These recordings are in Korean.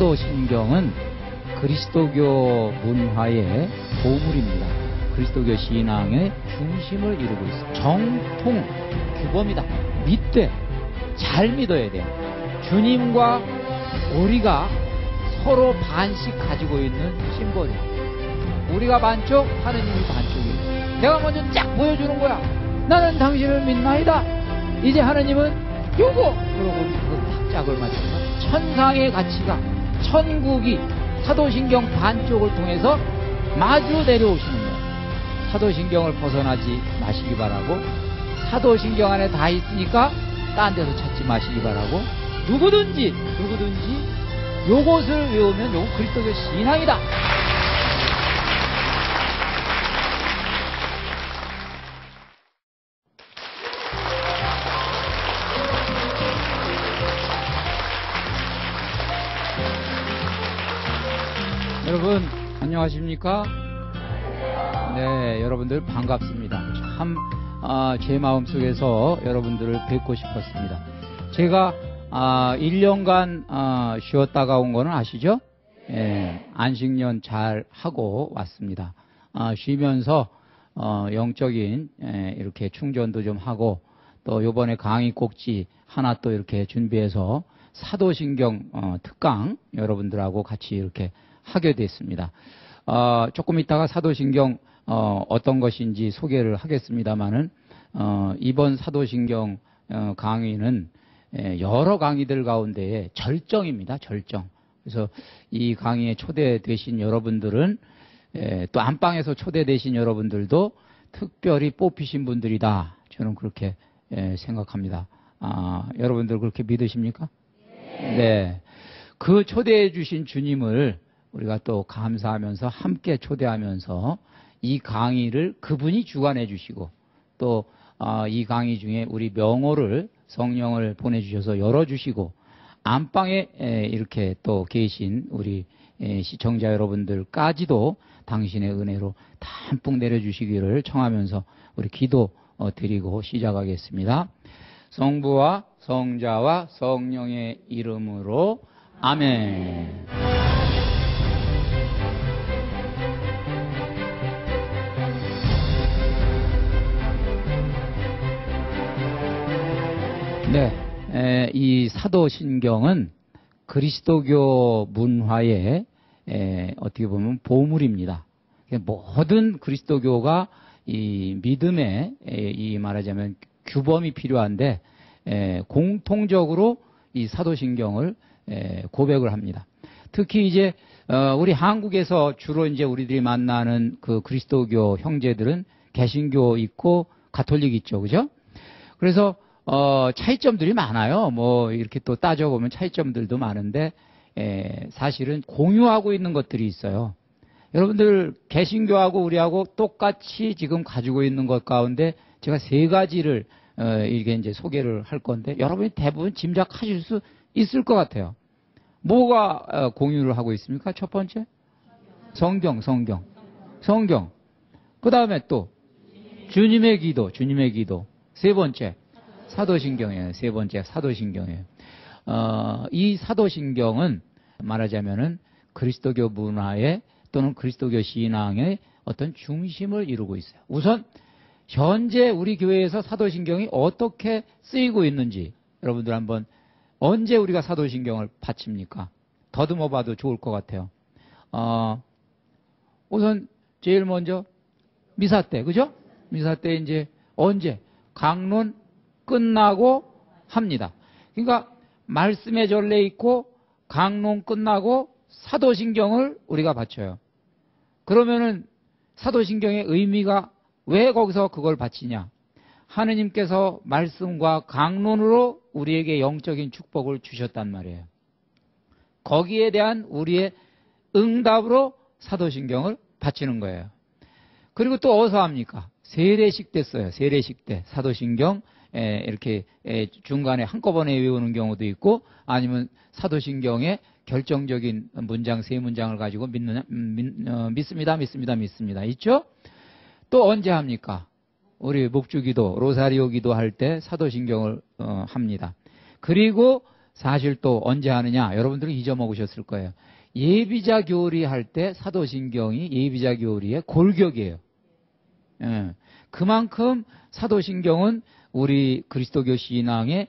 사도신경은 그리스도교 문화의 보물입니다. 그리스도교 신앙의 중심을 이루고 있습니다. 정통 규범이다. 믿되 잘 믿어야 돼요. 주님과 우리가 서로 반씩 가지고 있는 심벌이에요. 우리가 반쪽, 하느님이 반쪽이에요. 내가 먼저 쫙 보여주는 거야. 나는 당신을 믿나이다. 이제 하느님은 요거! 그러고 그 짝을 맞춘 거야. 천상의 가치가, 천국이 사도신경 반쪽을 통해서 마주 내려오시는 거예요. 사도신경을 벗어나지 마시기 바라고, 사도신경 안에 다 있으니까 딴 데서 찾지 마시기 바라고, 누구든지 요것을 외우면 요거 그리스도교 신앙이다. 여러분 안녕하십니까? 네, 여러분들 반갑습니다. 참 제 마음속에서 여러분들을 뵙고 싶었습니다. 제가 1년간 쉬었다가 온 거는 아시죠? 예, 안식년 잘 하고 왔습니다. 쉬면서 영적인 이렇게 충전도 좀 하고, 또 요번에 강의 꼭지 하나 또 이렇게 준비해서 사도신경 특강 여러분들하고 같이 이렇게 하게 됐습니다. 조금 있다가 사도신경 어떤 것인지 소개를 하겠습니다만은 이번 사도신경 강의는 여러 강의들 가운데에 절정입니다. 절정. 그래서 이 강의에 초대되신 여러분들은 또 안방에서 초대되신 여러분들도 특별히 뽑히신 분들이다. 저는 그렇게 생각합니다. 여러분들 그렇게 믿으십니까? 네. 그 초대해 주신 주님을 우리가 또 감사하면서 함께 초대하면서 이 강의를 그분이 주관해 주시고, 또 이 강의 중에 우리 명호를 성령을 보내주셔서 열어주시고, 안방에 이렇게 또 계신 우리 시청자 여러분들까지도 당신의 은혜로 담뿍 내려주시기를 청하면서 우리 기도 드리고 시작하겠습니다. 성부와 성자와 성령의 이름으로 아멘. 네, 이 사도신경은 그리스도교 문화의 어떻게 보면 보물입니다. 모든 그리스도교가 이 믿음에 이 말하자면 규범이 필요한데 공통적으로 이 사도신경을 고백을 합니다. 특히 이제 우리 한국에서 주로 이제 우리들이 만나는 그 그리스도교 형제들은 개신교 있고 가톨릭 있죠, 그죠? 그래서 차이점들이 많아요. 뭐 이렇게 또 따져보면 차이점들도 많은데 사실은 공유하고 있는 것들이 있어요. 여러분들 개신교하고 우리하고 똑같이 지금 가지고 있는 것 가운데 제가 세 가지를 이게 이제 소개를 할 건데, 여러분이 대부분 짐작하실 수 있을 것 같아요. 뭐가 공유를 하고 있습니까? 첫 번째, 성경. 그 다음에 또 주님의 기도. 세 번째, 사도신경이에요. 세 번째, 사도신경이에요. 이 사도신경은 말하자면은 그리스도교 문화의 또는 그리스도교 신앙의 어떤 중심을 이루고 있어요. 우선 현재 우리 교회에서 사도신경이 어떻게 쓰이고 있는지 여러분들 한번, 언제 우리가 사도신경을 바칩니까? 더듬어 봐도 좋을 것 같아요. 우선 제일 먼저 미사 때, 그죠? 미사 때 이제 언제? 강론 끝나고 합니다. 그러니까 말씀의 전례 있고 강론 끝나고 사도신경을 우리가 바쳐요. 그러면은 사도신경의 의미가 왜 거기서 그걸 바치냐? 하느님께서 말씀과 강론으로 우리에게 영적인 축복을 주셨단 말이에요. 거기에 대한 우리의 응답으로 사도신경을 바치는 거예요. 그리고 또 어디서 합니까? 세례식 때 써요. 세례식 때 사도신경 이렇게 중간에 한꺼번에 외우는 경우도 있고, 아니면 사도신경의 결정적인 문장 세 문장을 가지고 믿습니다 있죠? 또 언제 합니까? 우리 목주기도, 로사리오 기도할 때 사도신경을 합니다. 그리고 사실 또 언제 하느냐? 여러분들은 잊어먹으셨을 거예요. 예비자 교리 할 때 사도신경이 예비자 교리의 골격이에요. 예. 그만큼 사도신경은 우리 그리스도교 신앙의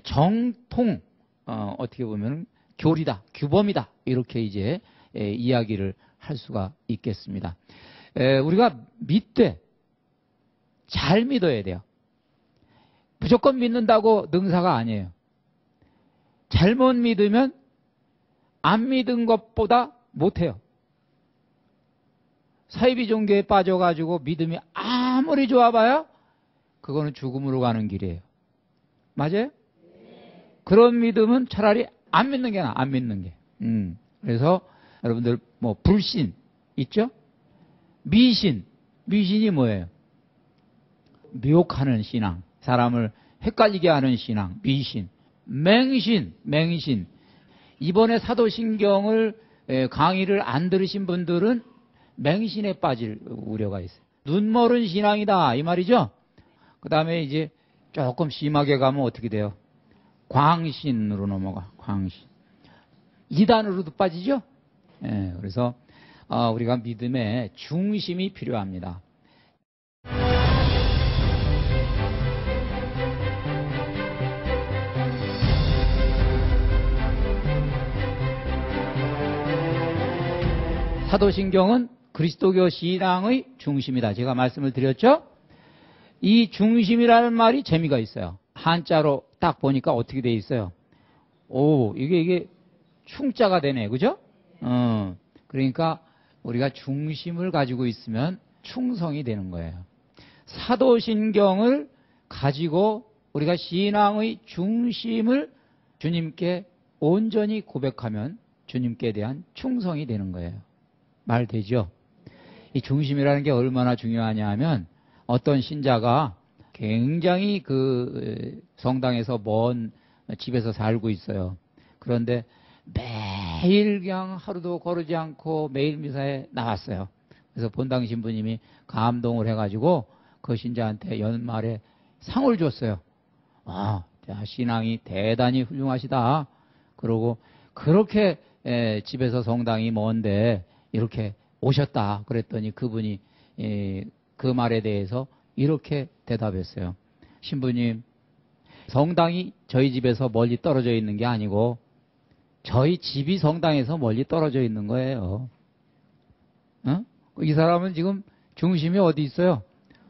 정통, 어떻게 보면 교리다, 규범이다. 이렇게 이제 이야기를 할 수가 있겠습니다. 우리가 믿되 잘 믿어야 돼요. 무조건 믿는다고 능사가 아니에요. 잘못 믿으면 안 믿은 것보다 못해요. 사이비 종교에 빠져가지고 믿음이 아무리 좋아봐야 그거는 죽음으로 가는 길이에요. 맞아요? 그런 믿음은 차라리 안 믿는 게 나아, 안 믿는 게. 그래서 여러분들 뭐 불신 있죠? 미신이 뭐예요? 미혹하는 신앙, 사람을 헷갈리게 하는 신앙, 미신. 맹신. 이번에 사도신경을 강의를 안 들으신 분들은 맹신에 빠질 우려가 있어요. 눈멀은 신앙이다 이 말이죠. 그 다음에 이제 조금 심하게 가면 어떻게 돼요? 광신으로 넘어가. 광신. 이단으로도 빠지죠. 그래서 우리가 믿음의 중심이 필요합니다. 사도신경은 그리스도교 신앙의 중심이다. 제가 말씀을 드렸죠? 이 중심이라는 말이 재미가 있어요. 한자로 딱 보니까 어떻게 돼 있어요? 오, 이게 충자가 되네. 그죠? 그러니까 우리가 중심을 가지고 있으면 충성이 되는 거예요. 사도신경을 가지고 우리가 신앙의 중심을 주님께 온전히 고백하면 주님께 대한 충성이 되는 거예요. 말 되죠? 이 중심이라는 게 얼마나 중요하냐 하면 어떤 신자가 굉장히 그 성당에서 먼 집에서 살고 있어요. 그런데 매일 그냥 하루도 거르지 않고 매일 미사에 나왔어요. 그래서 본당 신부님이 감동을 해가지고 그 신자한테 연말에 상을 줬어요. 신앙이 대단히 훌륭하시다. 그러고 그렇게 집에서 성당이 먼데 이렇게 오셨다. 그랬더니 그분이 그 말에 대해서 이렇게 대답했어요. 신부님, 성당이 저희 집에서 멀리 떨어져 있는 게 아니고 저희 집이 성당에서 멀리 떨어져 있는 거예요. 이 사람은 지금 중심이 어디 있어요?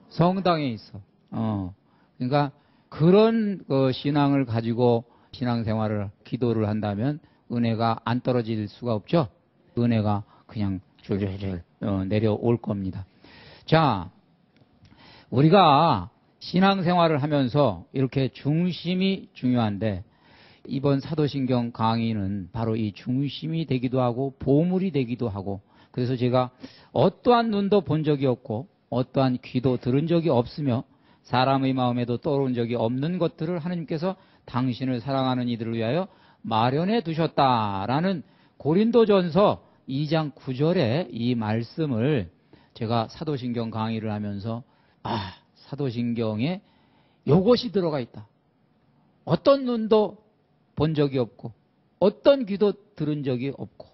성당에 있어. 그러니까 그런 신앙을 가지고 신앙생활을, 기도를 한다면 은혜가 안 떨어질 수가 없죠. 은혜가 그냥 줄줄줄 내려올 겁니다. 자, 우리가 신앙생활을 하면서 이렇게 중심이 중요한데 이번 사도신경 강의는 바로 이 중심이 되기도 하고 보물이 되기도 하고, 그래서 제가 어떠한 눈도 본 적이 없고 어떠한 귀도 들은 적이 없으며 사람의 마음에도 떠오른 적이 없는 것들을 하나님께서 당신을 사랑하는 이들을 위하여 마련해 두셨다라는 고린도전서 2장 9절의 이 말씀을 제가 사도신경 강의를 하면서 사도신경에 요것이 들어가 있다. 어떤 눈도 본 적이 없고 어떤 귀도 들은 적이 없고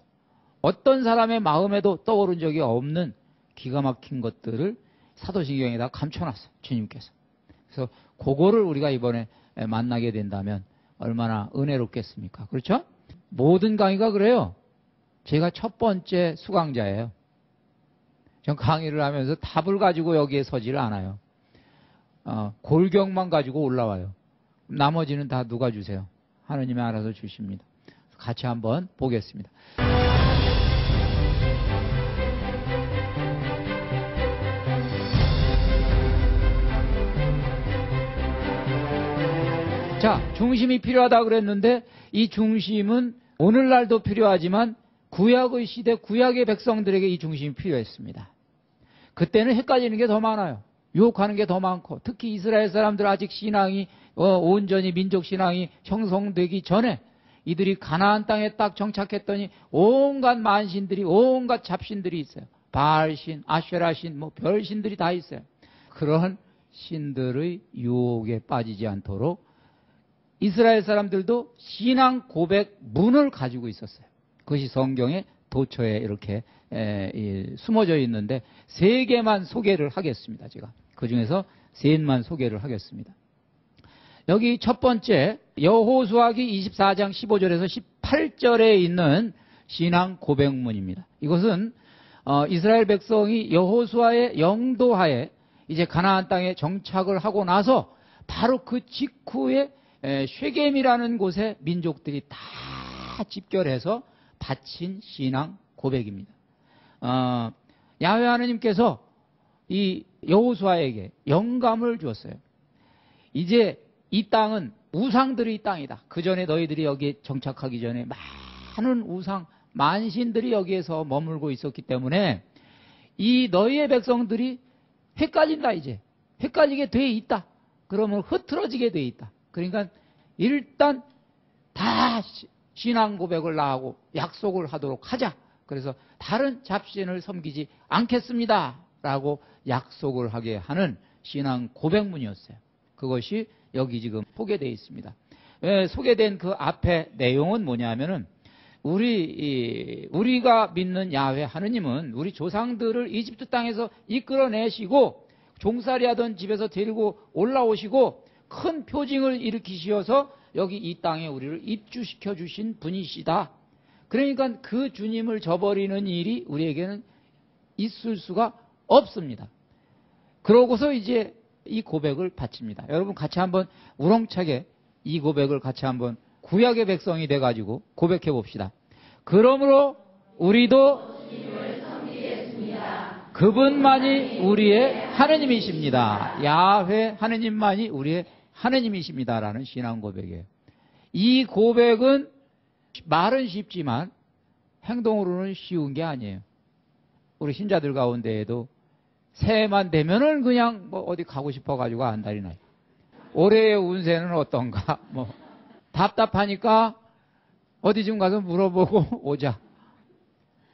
어떤 사람의 마음에도 떠오른 적이 없는 기가 막힌 것들을 사도신경에다 감춰놨어요. 주님께서. 그래서 그거를 우리가 이번에 만나게 된다면 얼마나 은혜롭겠습니까? 그렇죠? 모든 강의가 그래요. 제가 첫 번째 수강자예요. 전 강의를 하면서 답을 가지고 여기에 서지를 않아요. 골격만 가지고 올라와요. 나머지는 다 누가 주세요? 하느님이 알아서 주십니다. 같이 한번 보겠습니다. 자, 중심이 필요하다 그랬는데 이 중심은 오늘날도 필요하지만 구약의 시대, 구약의 백성들에게 이 중심이 필요했습니다. 그때는 헷갈리는 게 더 많아요. 유혹하는 게 더 많고, 특히 이스라엘 사람들 아직 신앙이 온전히 민족 신앙이 형성되기 전에 이들이 가나안 땅에 딱 정착했더니 온갖 만신들이, 온갖 잡신들이 있어요. 바알신, 아쉐라신, 뭐 별신들이 다 있어요. 그런 신들의 유혹에 빠지지 않도록 이스라엘 사람들도 신앙 고백문을 가지고 있었어요. 그것이 성경의 도처에 이렇게 숨어져 있는데 세 개만 소개를 하겠습니다. 제가 그 중에서 셋만 소개를 하겠습니다. 여기 첫 번째 여호수아기 24장 15절에서 18절에 있는 신앙 고백문입니다. 이것은 이스라엘 백성이 여호수아의 영도하에 이제 가나안 땅에 정착을 하고 나서 바로 그 직후에 쉐겜이라는 곳에 민족들이 다 집결해서 바친 신앙 고백입니다. 야훼 하나님께서 이 여호수아에게 영감을 주었어요. 이제 이 땅은 우상들의 땅이다. 그 전에 너희들이 여기에 정착하기 전에 많은 우상, 만신들이 여기에서 머물고 있었기 때문에 이 너희의 백성들이 헷갈린다. 이제 헷갈리게 돼 있다. 그러면 흐트러지게 돼 있다. 그러니까 일단 다 신앙 고백을 나하고 약속을 하도록 하자. 그래서 다른 잡신을 섬기지 않겠습니다 라고 약속을 하게 하는 신앙 고백문이었어요. 그것이 여기 지금 소개되어 있습니다. 소개된 그 앞에 내용은 뭐냐면은 우리가 믿는 야훼 하느님은 우리 조상들을 이집트 땅에서 이끌어내시고 종살이하던 집에서 데리고 올라오시고 큰 표징을 일으키시어서 여기 이 땅에 우리를 입주시켜 주신 분이시다. 그러니까 그 주님을 저버리는 일이 우리에게는 있을 수가 없습니다. 그러고서 이제 이 고백을 바칩니다. 여러분 같이 한번 우렁차게 이 고백을 같이 한번 구약의 백성이 돼가지고 고백해 봅시다. 그러므로 우리도 그분만이 우리의 하느님이십니다. 야훼 하느님만이 우리의 하느님이십니다라는 신앙 고백이에요. 이 고백은 말은 쉽지만 행동으로는 쉬운 게 아니에요. 우리 신자들 가운데에도 새해만 되면은 그냥 뭐 어디 가고 싶어가지고 안달이 나요. 올해의 운세는 어떤가? 뭐 답답하니까 어디 좀 가서 물어보고 오자.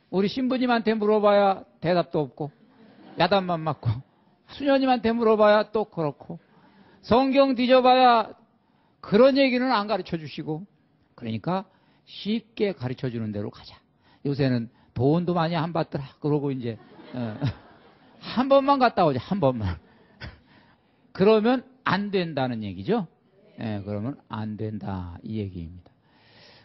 우리 신부님한테 물어봐야 대답도 없고 야단만 맞고 수녀님한테 물어봐야 또 그렇고 성경 뒤져봐야 그런 얘기는 안 가르쳐 주시고 그러니까 쉽게 가르쳐 주는 대로 가자. 요새는 돈도 많이 안 받더라. 그러고 이제 한 번만 갔다 오자. 한 번만. 그러면 안 된다는 얘기죠. 그러면 안 된다 이 얘기입니다.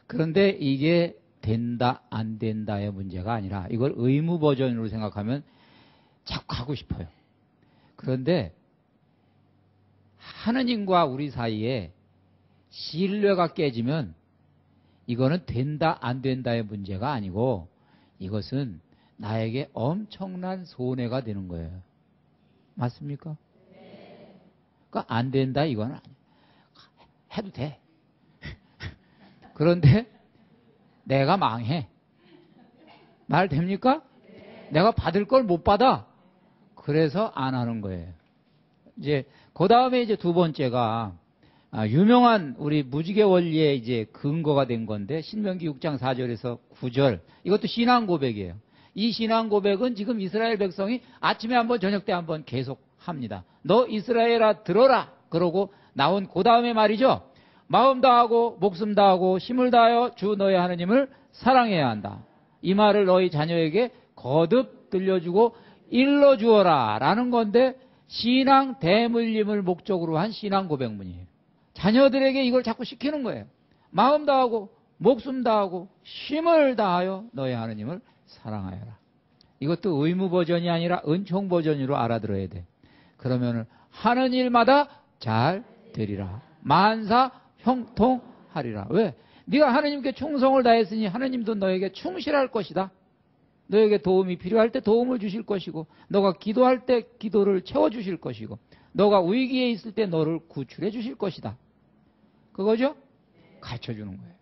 그런데 이게 된다 안 된다의 문제가 아니라 이걸 의무 버전으로 생각하면 자꾸 가고 싶어요. 그런데 하느님과 우리 사이에 신뢰가 깨지면 이거는 된다 안 된다의 문제가 아니고 이것은 나에게 엄청난 손해가 되는 거예요. 맞습니까? 그러니까 안 된다 이건 아니에요. 해도 돼. 그런데 내가 망해. 말 됩니까? 내가 받을 걸 못 받아. 그래서 안 하는 거예요. 이제 그 다음에 이제 두 번째가 유명한 우리 무지개 원리의 이제 근거가 된 건데 신명기 6장 4절에서 9절 이것도 신앙 고백이에요. 이 신앙 고백은 지금 이스라엘 백성이 아침에 한번 저녁 때 한번 계속 합니다. 너 이스라엘아 들어라. 그러고 나온 그 다음에 말이죠. 마음 다하고 목숨 다하고 힘을 다하여 주 너의 하느님을 사랑해야 한다. 이 말을 너희 자녀에게 거듭 들려주고 일러주어라 라는 건데 신앙 대물림을 목적으로 한 신앙 고백문이에요. 자녀들에게 이걸 자꾸 시키는 거예요. 마음 다하고 목숨 다하고 힘을 다하여 너의 하느님을 사랑하여라. 이것도 의무 버전이 아니라 은총 버전으로 알아들어야 돼. 그러면 하는 일마다 잘 되리라. 만사 형통하리라. 왜? 네가 하느님께 충성을 다했으니 하느님도 너에게 충실할 것이다. 너에게 도움이 필요할 때 도움을 주실 것이고 너가 기도할 때 기도를 채워주실 것이고 너가 위기에 있을 때 너를 구출해 주실 것이다. 그거죠? 가르쳐주는 거예요.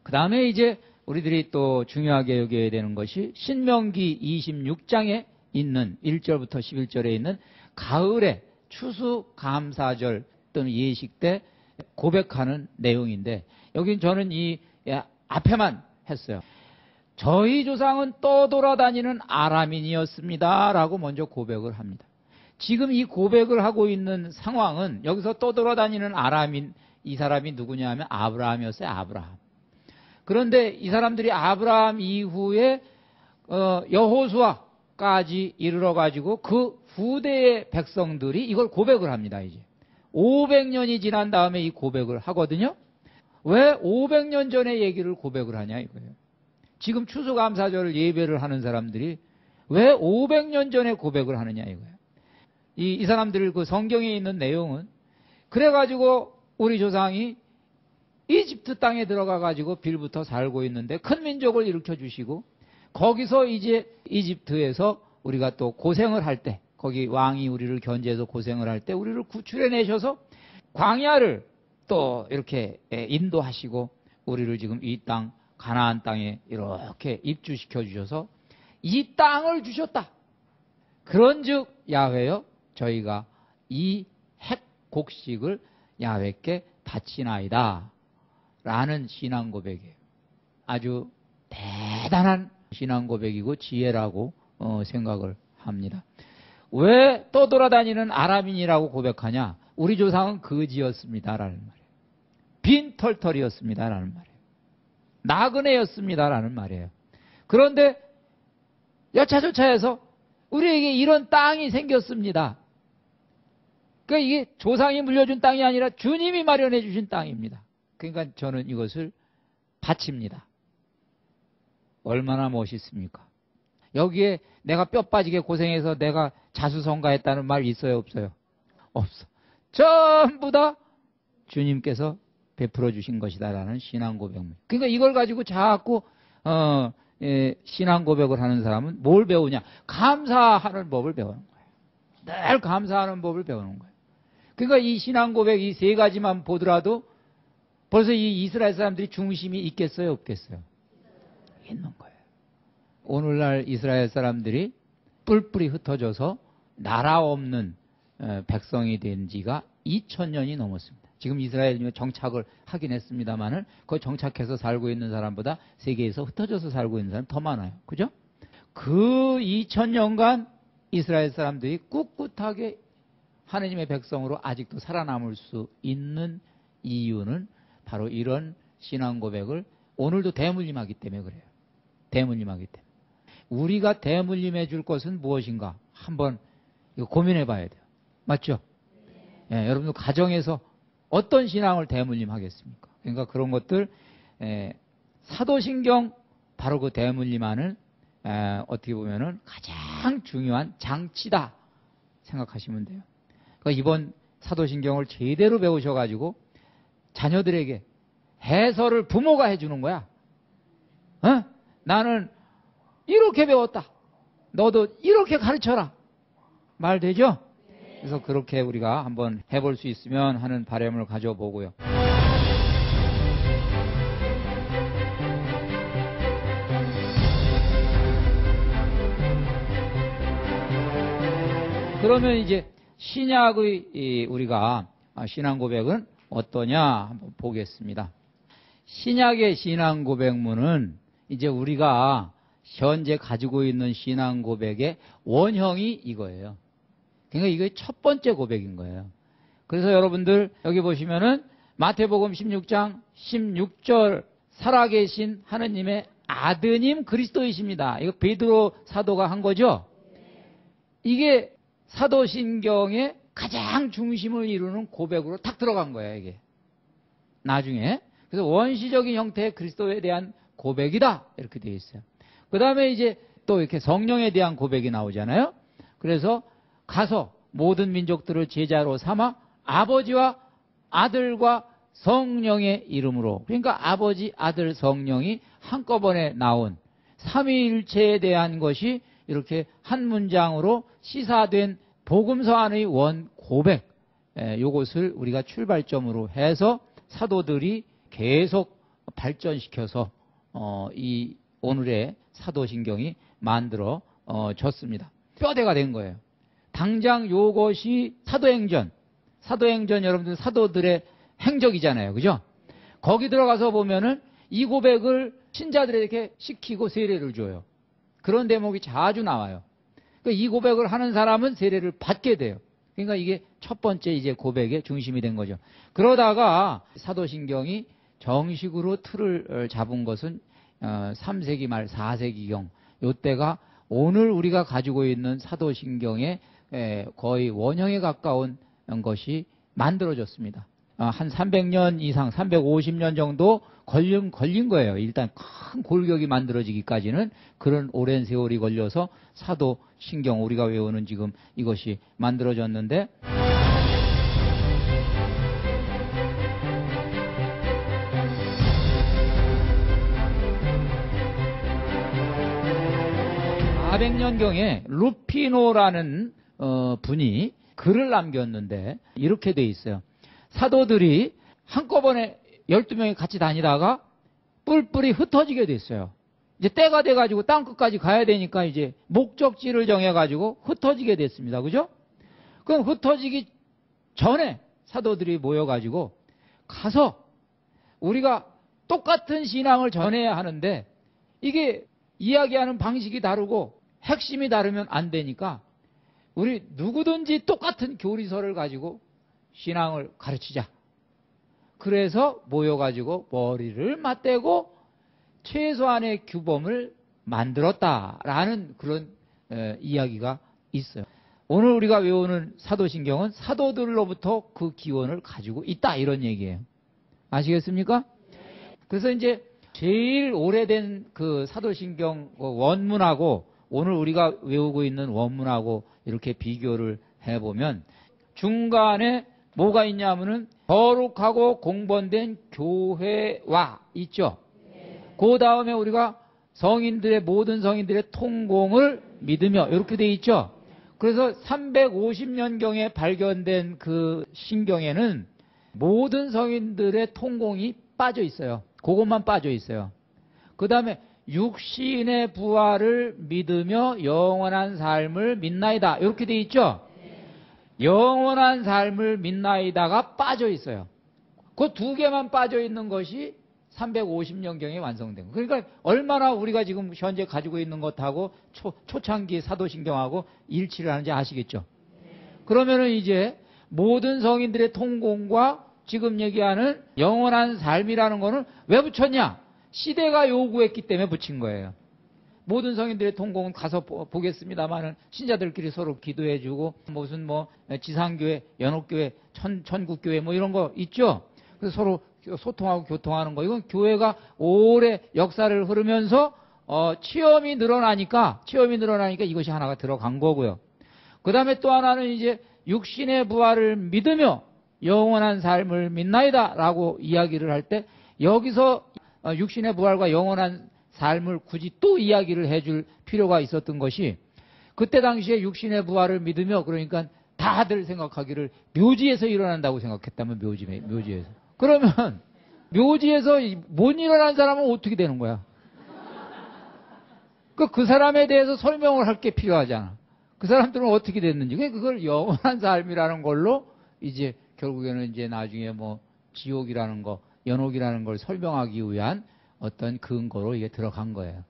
그 다음에 이제 우리들이 또 중요하게 여겨야 되는 것이 신명기 26장에 있는 1절부터 11절에 있는 가을의 추수감사절 또는 예식 때 고백하는 내용인데 여긴 저는 이 앞에만 했어요. 저희 조상은 떠돌아다니는 아람인이었습니다 라고 먼저 고백을 합니다. 지금 이 고백을 하고 있는 상황은 여기서 떠돌아다니는 아람인 이 사람이 누구냐 하면 아브라함이었어요. 아브라함. 그런데 이 사람들이 아브라함 이후에 여호수아까지 이르러 가지고 그 후대의 백성들이 이걸 고백을 합니다. 이제 500년이 지난 다음에 이 고백을 하거든요. 왜 500년 전의 얘기를 고백을 하냐 이거예요. 지금 추수감사절을 예배를 하는 사람들이 왜 500년 전에 고백을 하느냐 이거예요. 이 사람들 그 성경에 있는 내용은 그래가지고 우리 조상이 이집트 땅에 들어가 가지고 빌부터 살고 있는데 큰 민족을 일으켜 주시고 거기서 이제 이집트에서 우리가 또 고생을 할 때 거기 왕이 우리를 견제해서 고생을 할 때 우리를 구출해 내셔서 광야를 또 이렇게 인도하시고 우리를 지금 이 땅 가나안 땅에 이렇게 입주시켜 주셔서 이 땅을 주셨다. 그런즉 야훼여 저희가 이 핵곡식을 야훼께 바치나이다 라는 신앙 고백이에요. 아주 대단한 신앙 고백이고 지혜라고 생각을 합니다. 왜 떠돌아다니는 아람인이라고 고백하냐? 우리 조상은 거지였습니다라는 말이에요. 빈털털이었습니다라는 말이에요. 나그네였습니다라는 말이에요. 그런데 여차저차해서 우리에게 이런 땅이 생겼습니다. 그러니까 이게 조상이 물려준 땅이 아니라 주님이 마련해 주신 땅입니다. 그러니까 저는 이것을 바칩니다. 얼마나 멋있습니까? 여기에 내가 뼈 빠지게 고생해서 내가 자수성가했다는 말 있어요? 없어요? 없어. 전부 다 주님께서 베풀어 주신 것이다라는 신앙 고백문. 그러니까 이걸 가지고 자꾸 신앙 고백을 하는 사람은 뭘 배우냐? 감사하는 법을 배우는 거예요. 늘 감사하는 법을 배우는 거예요. 그러니까 이 신앙 고백 이 세 가지만 보더라도 벌써 이 이스라엘 사람들이 중심이 있겠어요? 없겠어요? 있는 거예요. 오늘날 이스라엘 사람들이 뿔뿔이 흩어져서 나라 없는 백성이 된 지가 2000년이 넘었습니다. 지금 이스라엘에 정착을 하긴 했습니다만은 그 정착해서 살고 있는 사람보다 세계에서 흩어져서 살고 있는 사람이 더 많아요. 그죠? 그 2000년간 이스라엘 사람들이 꿋꿋하게 하느님의 백성으로 아직도 살아남을 수 있는 이유는 바로 이런 신앙 고백을 오늘도 대물림하기 때문에 그래요. 대물림하기 때문에. 우리가 대물림해 줄 것은 무엇인가? 한번 이거 고민해 봐야 돼요. 맞죠? 예, 여러분들 가정에서 어떤 신앙을 대물림하겠습니까? 그러니까 그런 것들 사도신경 바로 그 대물림하는 어떻게 보면은 가장 중요한 장치다 생각하시면 돼요. 그러니까 이번 사도신경을 제대로 배우셔가지고 자녀들에게 해설을 부모가 해주는 거야. 나는 이렇게 배웠다. 너도 이렇게 가르쳐라. 말 되죠? 그래서 그렇게 우리가 한번 해볼 수 있으면 하는 바람을 가져보고요. 그러면 이제 신약의 우리가 신앙 고백은 어떠냐 한번 보겠습니다. 신약의 신앙 고백문은 이제 우리가 현재 가지고 있는 신앙 고백의 원형이 이거예요. 그러니까 이게 첫 번째 고백인 거예요. 그래서 여러분들 여기 보시면은 마태복음 16장 16절 살아계신 하느님의 아드님 그리스도이십니다. 이거 베드로 사도가 한 거죠. 이게 사도신경의 가장 중심을 이루는 고백으로 탁 들어간 거예요. 이게 나중에. 그래서 원시적인 형태의 그리스도에 대한 고백이다 이렇게 되어 있어요. 그 다음에 이제 또 이렇게 성령에 대한 고백이 나오잖아요. 그래서 가서 모든 민족들을 제자로 삼아 아버지와 아들과 성령의 이름으로, 그러니까 아버지, 아들, 성령이 한꺼번에 나온 삼위일체에 대한 것이 이렇게 한 문장으로 시사된 복음서 안의 원 고백, 요것을 우리가 출발점으로 해서 사도들이 계속 발전시켜서 이 오늘의 사도신경이 만들어졌습니다. 뼈대가 된 거예요. 당장 요것이 사도행전 여러분들 사도들의 행적이잖아요. 그죠? 거기 들어가서 보면은 이 고백을 신자들에게 시키고 세례를 줘요. 그런 대목이 자주 나와요. 그러니까 이 고백을 하는 사람은 세례를 받게 돼요. 그러니까 이게 첫 번째 이제 고백의 중심이 된 거죠. 그러다가 사도신경이 정식으로 틀을 잡은 것은 3세기 말 4세기경, 요때가 오늘 우리가 가지고 있는 사도신경의 거의 원형에 가까운 것이 만들어졌습니다. 한 300년 이상, 350년 정도 걸린 거예요. 일단 큰 골격이 만들어지기까지는 그런 오랜 세월이 걸려서 사도신경, 우리가 외우는 지금 이것이 만들어졌는데, (400년경에) 루피노라는 분이 글을 남겼는데 이렇게 돼 있어요. 사도들이 한꺼번에 12명이 같이 다니다가 뿔뿔이 흩어지게 됐어요. 이제 때가 돼가지고 땅끝까지 가야 되니까 이제 목적지를 정해가지고 흩어지게 됐습니다. 그죠? 그럼 흩어지기 전에 사도들이 모여가지고 가서 우리가 똑같은 신앙을 전해야 하는데 이게 이야기하는 방식이 다르고 핵심이 다르면 안 되니까 우리 누구든지 똑같은 교리서를 가지고 신앙을 가르치자. 그래서 모여가지고 머리를 맞대고 최소한의 규범을 만들었다라는 그런 이야기가 있어요. 오늘 우리가 외우는 사도신경은 사도들로부터 그 기원을 가지고 있다, 이런 얘기예요. 아시겠습니까? 그래서 이제 제일 오래된 그 사도신경 원문하고 오늘 우리가 외우고 있는 원문하고 이렇게 비교를 해보면 중간에 뭐가 있냐면은 거룩하고 공번된 교회와 있죠. 그 다음에 우리가 모든 성인들의 통공을 믿으며 이렇게 돼 있죠. 그래서 350년경에 발견된 그 신경에는 모든 성인들의 통공이 빠져 있어요. 그것만 빠져 있어요. 그 다음에 육신의 부활을 믿으며 영원한 삶을 믿나이다, 이렇게 돼 있죠. 영원한 삶을 믿나이다가 빠져 있어요. 그 두 개만 빠져 있는 것이 350년경에 완성된 거예요. 그러니까 얼마나 우리가 지금 현재 가지고 있는 것하고 초창기 사도신경하고 일치를 하는지 아시겠죠? 그러면은 이제 모든 성인들의 통공과 지금 얘기하는 영원한 삶이라는 거는 왜 붙였냐? 시대가 요구했기 때문에 붙인 거예요. 모든 성인들의 통공은 가서 보겠습니다만은 신자들끼리 서로 기도해주고 무슨 뭐 지상교회, 연옥교회, 천국교회 뭐 이런 거 있죠. 그래서 서로 소통하고 교통하는 거. 이건 교회가 오래 역사를 흐르면서 체험이 늘어나니까 이것이 하나가 들어간 거고요. 그 다음에 또 하나는 이제 육신의 부활을 믿으며 영원한 삶을 믿나이다 라고 이야기를 할 때 여기서 육신의 부활과 영원한 삶을 굳이 또 이야기를 해줄 필요가 있었던 것이 그때 당시에 육신의 부활을 믿으며 그러니까 다들 생각하기를 묘지에서 일어난다고 생각했다면 묘지에서. 그러면 묘지에서 못 일어난 사람은 어떻게 되는 거야? 그 사람에 대해서 설명을 할 게 필요하잖아. 그 사람들은 어떻게 됐는지. 그걸 영원한 삶이라는 걸로 이제 결국에는 이제 나중에 뭐 지옥이라는 거, 연옥이라는 걸 설명하기 위한 어떤 근거로 이게 들어간 거예요.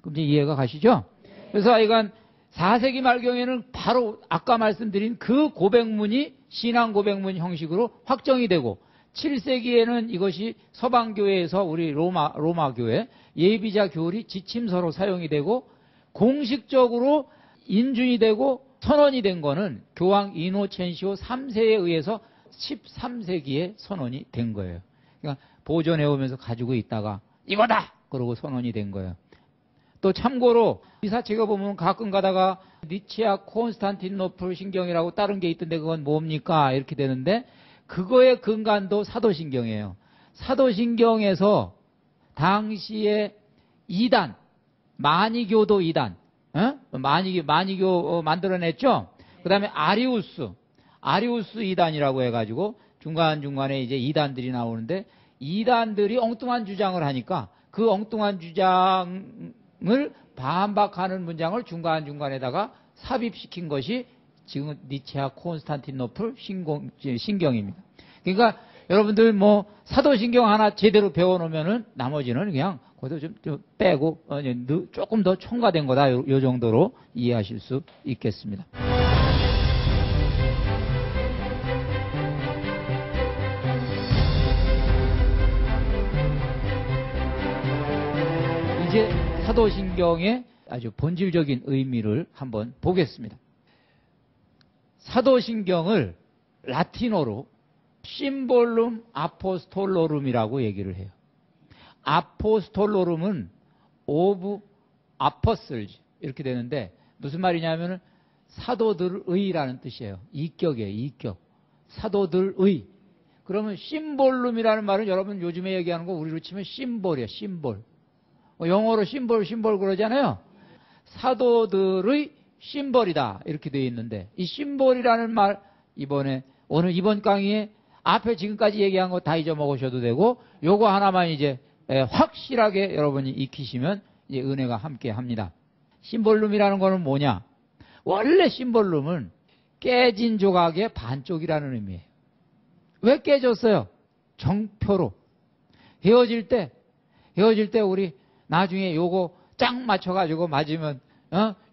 그럼 이제 이해가 가시죠? 그래서 하여간 4세기 말경에는 바로 아까 말씀드린 그 고백문이 신앙 고백문 형식으로 확정이 되고 7세기에는 이것이 서방교회에서 우리 로마교회 예비자 교리 지침서로 사용이 되고 공식적으로 인준이 되고 선언이 된 거는 교황 이노첸시오 3세에 의해서 13세기에 선언이 된 거예요. 그러니까 보존해 오면서 가지고 있다가 이거다! 그러고 선언이 된 거예요. 또 참고로 이사책에 보면 가끔 가다가 니치아 콘스탄티노플 신경이라고 다른 게 있던데 그건 뭡니까? 이렇게 되는데 그거의 근간도 사도신경이에요. 사도신경에서 당시에 2단, 마니교도 2단, 마니교 만들어냈죠? 그 다음에 아리우스 2단이라고 해가지고 중간중간에 이제 2단들이 나오는데 2단들이 엉뚱한 주장을 하니까 그 엉뚱한 주장을 반박하는 문장을 중간중간에다가 삽입시킨 것이 지금 니치아 콘스탄티노플 신경입니다. 그러니까 여러분들 뭐 사도신경 하나 제대로 배워놓으면은 나머지는 그냥 그것도 좀 빼고 조금 더 첨가된 거다. 요 정도로 이해하실 수 있겠습니다. 이제 사도신경의 아주 본질적인 의미를 한번 보겠습니다. 사도신경을 라틴어로 심볼룸 아포스톨로룸이라고 얘기를 해요. 아포스톨로룸은 오브 아퍼슬즈 이렇게 되는데 무슨 말이냐면은 사도들의라는 뜻이에요. 이격이에요. 이격. 사도들의. 그러면 심볼룸이라는 말은 여러분 요즘에 얘기하는 거 우리로 치면 심볼이에요. 심볼. 영어로 심볼 그러잖아요. 사도들의 심볼이다 이렇게 되어 있는데 이 심볼이라는 말 오늘 이번 강의에 앞에 지금까지 얘기한 거 다 잊어먹으셔도 되고 요거 하나만 이제 확실하게 여러분이 익히시면 이제 은혜가 함께 합니다. 심볼룸이라는 거는 뭐냐? 원래 심볼룸은 깨진 조각의 반쪽이라는 의미예요. 왜 깨졌어요? 정표로. 헤어질 때 우리 나중에 요거 짝 맞춰가지고 맞으면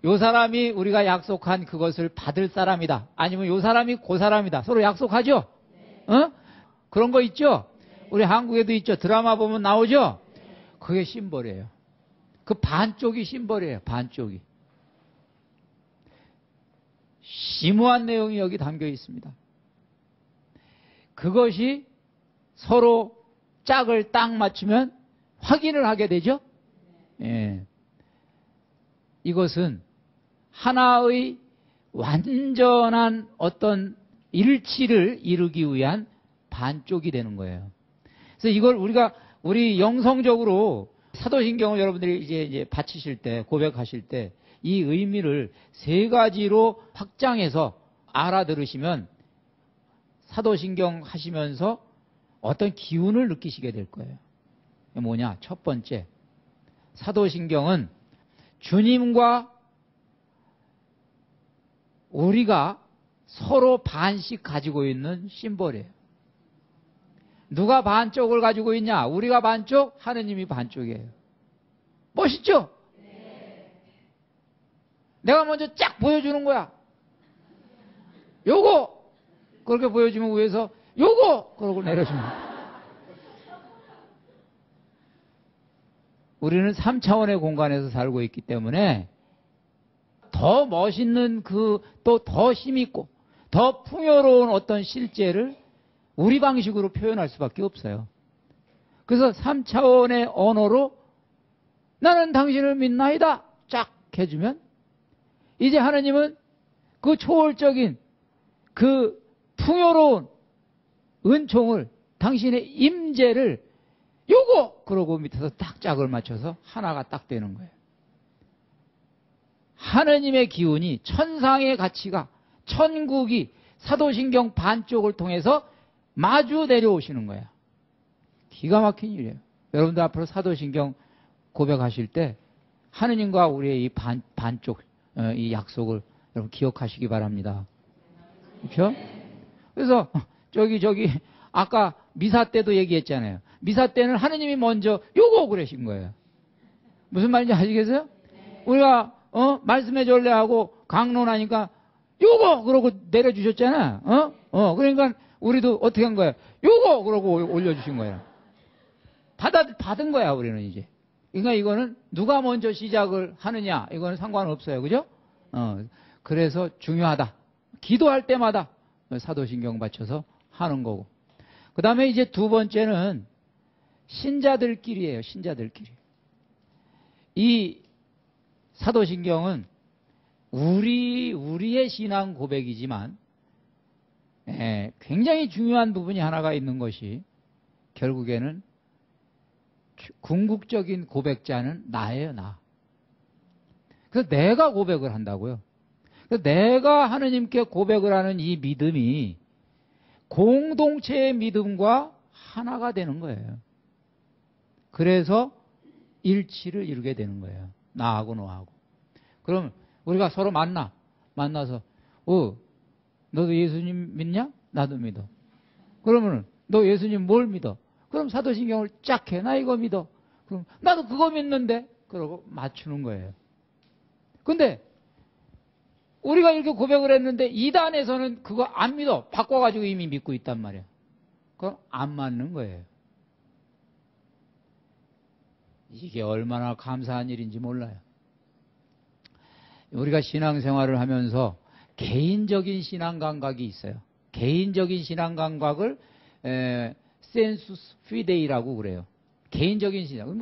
요 사람이 우리가 약속한 그것을 받을 사람이다. 아니면 요 사람이 그 사람이다. 서로 약속하죠? 그런 거 있죠? 우리 한국에도 있죠. 드라마 보면 나오죠? 그게 심벌이에요. 그 반쪽이 심벌이에요. 반쪽이. 심오한 내용이 여기 담겨 있습니다. 그것이 서로 짝을 딱 맞추면 확인을 하게 되죠? 예. 이것은 하나의 완전한 어떤 일치를 이루기 위한 반쪽이 되는 거예요. 그래서 이걸 우리 영성적으로 사도신경을 여러분들이 이제 바치실 때, 고백하실 때 이 의미를 세 가지로 확장해서 알아들으시면 사도신경 하시면서 어떤 기운을 느끼시게 될 거예요. 뭐냐? 첫 번째, 사도신경은 주님과 우리가 서로 반씩 가지고 있는 심벌이에요. 누가 반쪽을 가지고 있냐? 우리가 반쪽, 하느님이 반쪽이에요. 멋있죠? 내가 먼저 쫙 보여주는 거야. 요거! 그렇게 보여주면 위에서 요거! 그러고 내려주면. 우리는 3차원의 공간에서 살고 있기 때문에 더 멋있는 또 더 힘있고 더 풍요로운 어떤 실제를 우리 방식으로 표현할 수밖에 없어요. 그래서 3차원의 언어로 나는 당신을 믿나이다 쫙 해주면 이제 하나님은 그 초월적인 그 풍요로운 은총을 당신의 임재를 요거! 그러고 밑에서 딱 짝을 맞춰서 하나가 딱 되는 거예요. 하느님의 기운이 천상의 가치가 천국이 사도신경 반쪽을 통해서 마주 내려오시는 거예요. 기가 막힌 일이에요. 여러분들 앞으로 사도신경 고백하실 때 하느님과 우리의 이 반쪽 이 약속을 여러분 기억하시기 바랍니다. 그렇죠? 그래서 저기 아까 미사 때도 얘기했잖아요. 미사 때는 하느님이 먼저 요거 그러신 거예요. 무슨 말인지 아시겠어요? 우리가 말씀해 줄래 하고 강론하니까 요거 그러고 내려주셨잖아. 그러니까 우리도 어떻게 한 거야? 요거 그러고 올려주신 거야. 받은 거야 우리는 이제. 그러니까 이거는 누가 먼저 시작을 하느냐 이거는 상관없어요. 그죠? 그래서 중요하다. 기도할 때마다 사도신경 바쳐서 하는 거고. 그 다음에 이제 두 번째는 신자들끼리예요. 신자들끼리. 이 사도신경은 우리의 신앙 고백이지만 굉장히 중요한 부분이 하나가 있는 것이 결국에는 궁극적인 고백자는 나예요. 나. 그래서 내가 고백을 한다고요. 그래서 내가 하느님께 고백을 하는 이 믿음이 공동체의 믿음과 하나가 되는 거예요. 그래서 일치를 이루게 되는 거예요. 나하고 너하고. 그럼 우리가 서로 만나서 너도 예수님 믿냐? 나도 믿어. 그러면 너 예수님 뭘 믿어? 그럼 사도신경을 쫙 해. 나 이거 믿어. 그럼 나도 그거 믿는데. 그러고 맞추는 거예요. 근데 우리가 이렇게 고백을 했는데 이단에서는 그거 안 믿어. 바꿔가지고 이미 믿고 있단 말이야. 그건 안 맞는 거예요. 이게 얼마나 감사한 일인지 몰라요. 우리가 신앙생활을 하면서 개인적인 신앙 감각이 있어요. 개인적인 신앙 감각을 센수스 피데이라고 그래요. 개인적인 신앙,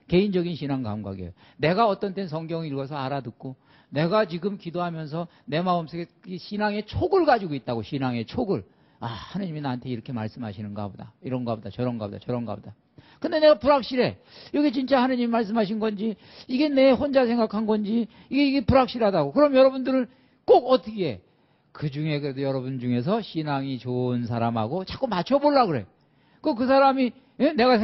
개인적인 신앙 감각이에요. 내가 어떤 땐 성경 읽어서 알아듣고, 내가 지금 기도하면서 내 마음속에 신앙의 촉을 가지고 있다고. 신앙의 촉을. 하나님이 나한테 이렇게 말씀하시는가 보다, 이런가 보다, 저런가 보다, 저런가 보다. 근데 내가 불확실해. 이게 진짜 하나님이 말씀하신 건지, 이게 내 혼자 생각한 건지, 이게 불확실하다고. 그럼 여러분들은 꼭 어떻게 해? 그 중에 그래도 여러분 중에서 신앙이 좋은 사람하고 자꾸 맞춰보려고 그래. 그 사람이 내가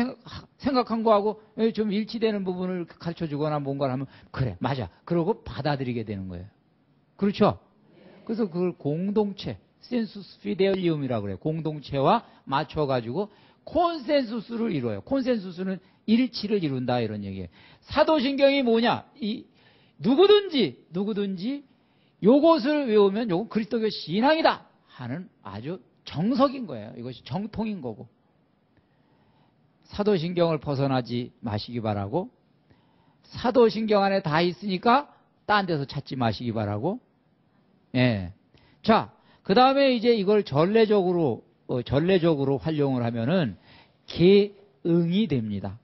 생각한 거하고 좀 일치되는 부분을 가르쳐 주거나 뭔가를 하면, 그래, 맞아. 그러고 받아들이게 되는 거예요. 그렇죠? 그래서 그걸 공동체, 센수스 피데리움이라고 그래요. 공동체와 맞춰가지고 콘센수스를 이뤄요. 콘센수스는 일치를 이룬다, 이런 얘기예요. 사도신경이 뭐냐? 누구든지 요것을 외우면 요건 그리스도교 신앙이다 하는 아주 정석인 거예요. 이것이 정통인 거고. 사도신경을 벗어나지 마시기 바라고, 사도신경 안에 다 있으니까 딴 데서 찾지 마시기 바라고. 예. 자, 그 다음에 이제 이걸 전례적으로 활용을 하면은 계응이 됩니다.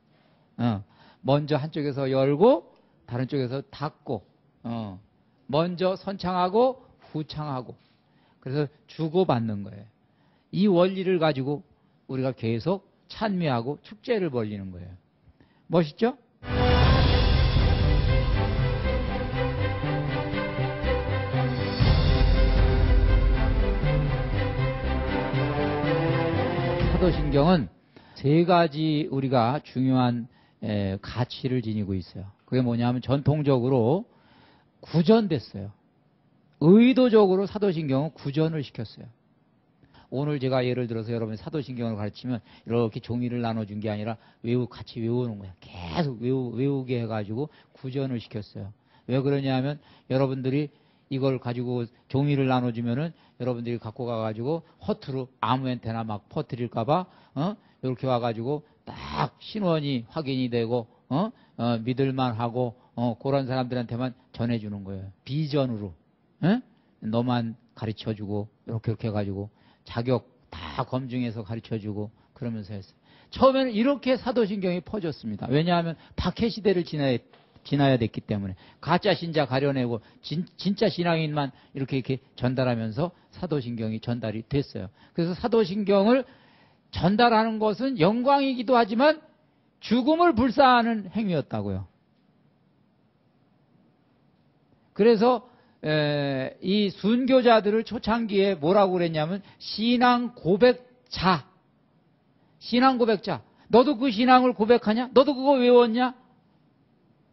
먼저 한쪽에서 열고 다른 쪽에서 닫고, 먼저 선창하고 후창하고, 그래서 주고받는 거예요. 이 원리를 가지고 우리가 계속 찬미하고 축제를 벌리는 거예요. 멋있죠? 사도신경은 세 가지 우리가 중요한 가치를 지니고 있어요. 그게 뭐냐면 전통적으로 구전됐어요. 의도적으로 사도신경은 구전을 시켰어요. 오늘 제가 예를 들어서 여러분이 사도신경을 가르치면 이렇게 종이를 나눠준 게 아니라 같이 외우는 거야. 계속 외우게 해가지고 구전을 시켰어요. 왜 그러냐면 여러분들이 이걸 가지고 종이를 나눠주면은 여러분들이 갖고 가가지고 허투루 아무한테나 막 퍼뜨릴까봐 이렇게 와가지고 딱 신원이 확인이 되고 믿을만하고 그런 사람들한테만 전해주는 거예요. 비전으로. 너만 가르쳐주고 이렇게 해가지고 자격 다 검증해서 가르쳐주고 그러면서 했어요. 처음에는 이렇게 사도신경이 퍼졌습니다. 왜냐하면 박해시대를 지나야 됐기 때문에 가짜 신자 가려내고 진짜 신앙인만 이렇게 전달하면서 사도신경이 전달이 됐어요. 그래서 사도신경을 전달하는 것은 영광이기도 하지만 죽음을 불사하는 행위였다고요. 그래서 이 순교자들을 초창기에 뭐라고 그랬냐면 신앙 고백자. 너도 그 신앙을 고백하냐? 너도 그거 외웠냐?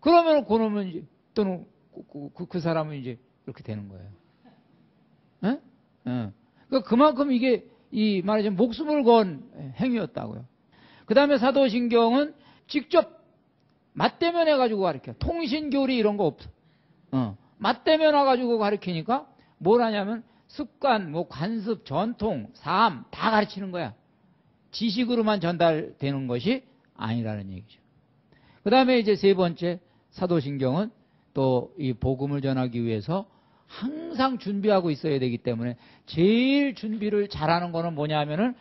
그러면 그놈은 이제 또는 그 사람은 이제 이렇게 되는 거예요. 그러니까 그만큼 이게 말하자면 목숨을 건 행위였다고요. 그 다음에 사도신경은 직접 맞대면 해가지고 가르쳐. 통신교리 이런 거 없어. 맞대면 와가지고 가르치니까 뭘 하냐면 습관, 관습, 전통, 삶 다 가르치는 거야. 지식으로만 전달되는 것이 아니라는 얘기죠. 그 다음에 이제 세 번째, 사도신경은 또 이 복음을 전하기 위해서 항상 준비하고 있어야 되기 때문에 제일 준비를 잘하는 거는 뭐냐면은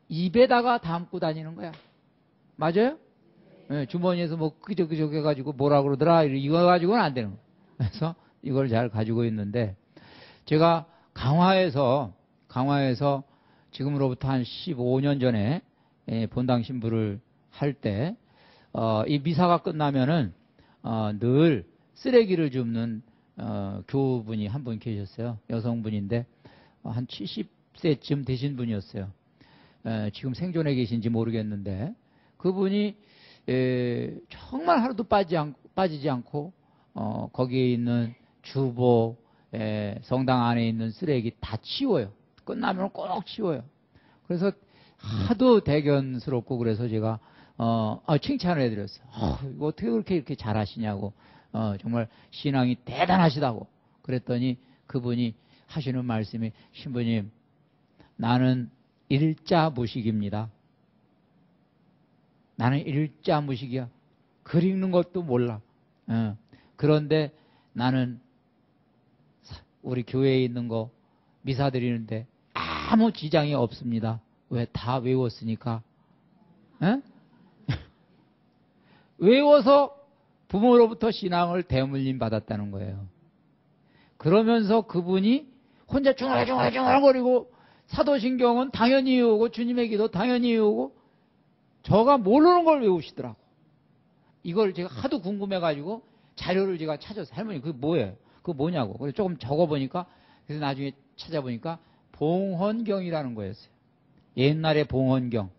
입에다가 담고 다니는 거야. 맞아요? 네, 주머니에서 그저 해가지고 뭐라 그러더라 이거 가지고는 안 되는 거야. 그래서 이걸 잘 가지고 있는데, 제가 강화에서 지금으로부터 한 15년 전에 본당 신부를 할 때 이 미사가 끝나면은 늘 쓰레기를 줍는 교우분이 한 분 계셨어요. 여성분인데 한 70세쯤 되신 분이었어요. 지금 생존해 계신지 모르겠는데 그분이 정말 하루도 빠지지 않고 거기에 있는 주보, 성당 안에 있는 쓰레기 다 치워요. 끝나면 꼭 치워요. 그래서 하도 대견스럽고 그래서 제가 칭찬을 해드렸어요. 이거 어떻게 그렇게 이렇게 잘하시냐고. 정말 신앙이 대단하시다고. 그랬더니 그분이 하시는 말씀이, 신부님, 나는 일자무식입니다. 나는 일자무식이야. 글 읽는 것도 몰라. 그런데 나는 우리 교회에 있는 거 미사 드리는데 아무 지장이 없습니다. 왜? 다 외웠으니까. 외워서 부모로부터 신앙을 대물림 받았다는 거예요. 그러면서 그분이 혼자 중얼중얼거리고 사도신경은 당연히 외우고 주님의 기도 당연히 외우고 저가 모르는 걸 외우시더라고. 이걸 제가 하도 궁금해가지고 자료를 제가 찾아서 할머니 그게 뭐예요? 그거 뭐냐고. 그래서 조금 적어보니까 그래서 나중에 찾아보니까 봉헌경이라는 거였어요. 옛날에 봉헌경.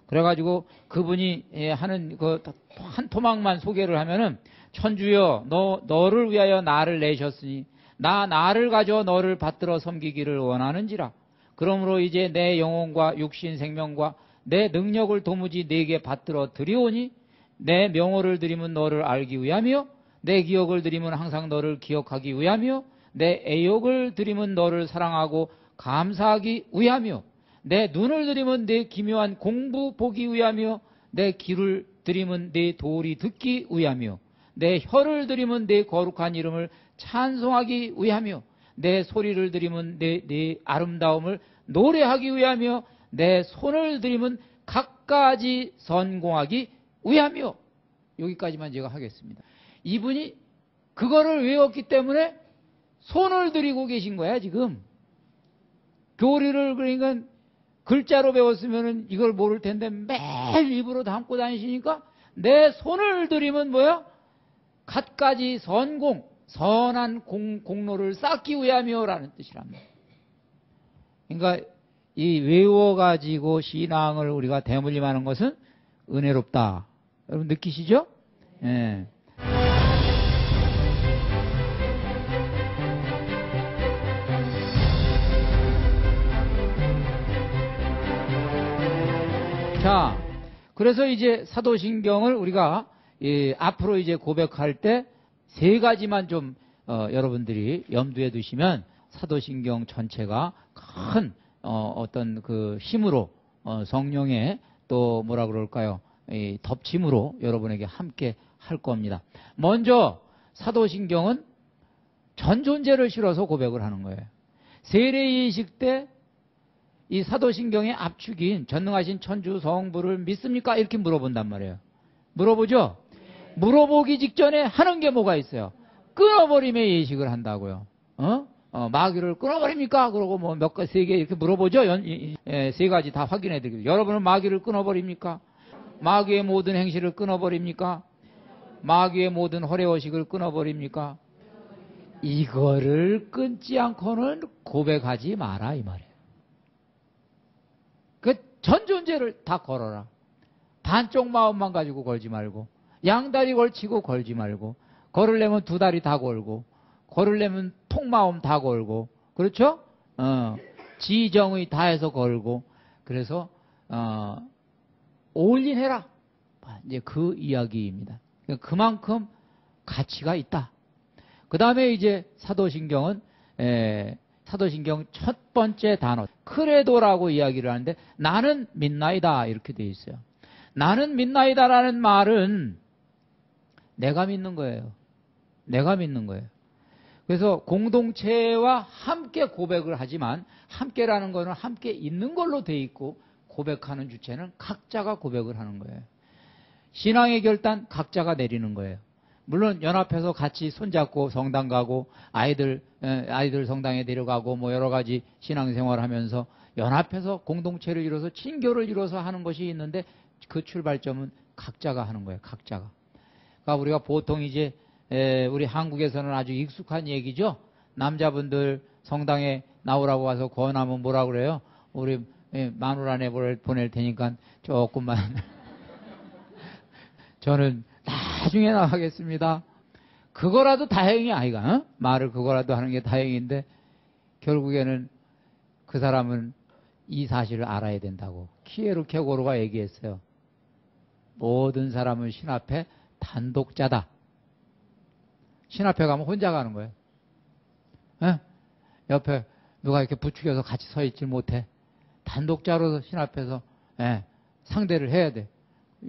그래가지고 그분이 하는 그 한 토막만 소개를 하면은 천주여 너를 위하여 나를 내셨으니 나를 가져 너를 받들어 섬기기를 원하는지라. 그러므로 이제 내 영혼과 육신 생명과 내 능력을 도무지 네게 받들어 드리오니 내 명호를 드리면 너를 알기 위하며 내 기억을 드리면 항상 너를 기억하기 위하며 내 애욕을 드리면 너를 사랑하고 감사하기 위하며 내 눈을 드리면 내 기묘한 공부 보기 위하며 내 귀를 드리면 내 도리 듣기 위하며 내 혀를 드리면 내 거룩한 이름을 찬송하기 위하며 내 소리를 드리면 내 아름다움을 노래하기 위하며 내 손을 드리면 갖가지 선공하기 위하며. 여기까지만 제가 하겠습니다. 이분이 그거를 외웠기 때문에 손을 들이고 계신 거야 지금. 교리를 그러니까 글자로 배웠으면 이걸 모를 텐데 매일 입으로 담고 다니시니까 내 손을 들이면 뭐야? 갖가지 선공, 선한 공로를 쌓기 위하며라는 뜻이랍니다. 그러니까 이 외워가지고 신앙을 우리가 대물림하는 것은 은혜롭다. 여러분 느끼시죠? 예. 자, 그래서 이제 사도신경을 우리가 앞으로 이제 고백할 때 세 가지만 좀 여러분들이 염두에 두시면 사도신경 전체가 큰 어떤 그 힘으로 성령의 또 뭐라 그럴까요? 이 덮침으로 여러분에게 함께 할 겁니다. 먼저 사도신경은 전 존재를 실어서 고백을 하는 거예요. 세례의식 때 이 사도신경의 압축인 전능하신 천주 성부를 믿습니까? 이렇게 물어본단 말이에요. 물어보죠? 물어보기 직전에 하는 게 뭐가 있어요? 끊어버림의 예식을 한다고요. 마귀를 끊어버립니까? 그러고 뭐 몇 가지, 세 개 이렇게 물어보죠? 세 가지 다 확인해 드리고. 여러분은 마귀를 끊어버립니까? 마귀의 모든 행실을 끊어버립니까? 마귀의 모든 허례허식을 끊어버립니까? 이거를 끊지 않고는 고백하지 마라 이 말이에요. 그 전 존재를 다 걸어라. 반쪽 마음만 가지고 걸지 말고, 양다리 걸치고 걸지 말고, 걸으려면 두 다리 다 걸고, 걸으려면 통마음 다 걸고, 그렇죠? 지정의 다해서 걸고, 그래서 올인해라. 이제 그 이야기입니다. 그만큼 가치가 있다. 그 다음에 이제 사도신경은 사도신경 첫 번째 단어 크레도라고 이야기를 하는데 나는 믿나이다 이렇게 되어 있어요. 나는 믿나이다라는 말은 내가 믿는 거예요. 내가 믿는 거예요. 그래서 공동체와 함께 고백을 하지만 함께라는 거는 함께 있는 걸로 되어 있고 고백하는 주체는 각자가 고백을 하는 거예요. 신앙의 결단 각자가 내리는 거예요. 물론 연합해서 같이 손잡고 성당 가고 아이들 성당에 데려가고 뭐 여러 가지 신앙생활을 하면서 연합해서 공동체를 이뤄서 친교를 이뤄서 하는 것이 있는데 그 출발점은 각자가 하는 거예요. 각자가. 그러니까 우리가 보통 이제 우리 한국에서는 아주 익숙한 얘기죠. 남자분들 성당에 나오라고 와서 권하면 뭐라 그래요? 우리 마누라 내보낼 보낼 테니까 조금만 저는 나중에 나가겠습니다. 그거라도 다행이 아이가 말을 그거라도 하는 게 다행인데 결국에는 그 사람은 이 사실을 알아야 된다고 키에르 케고르가 얘기했어요. 모든 사람은 신 앞에 단독자다. 신 앞에 가면 혼자 가는 거예요. 옆에 누가 이렇게 부추겨서 같이 서 있질 못해. 단독자로 신 앞에서 상대를 해야 돼.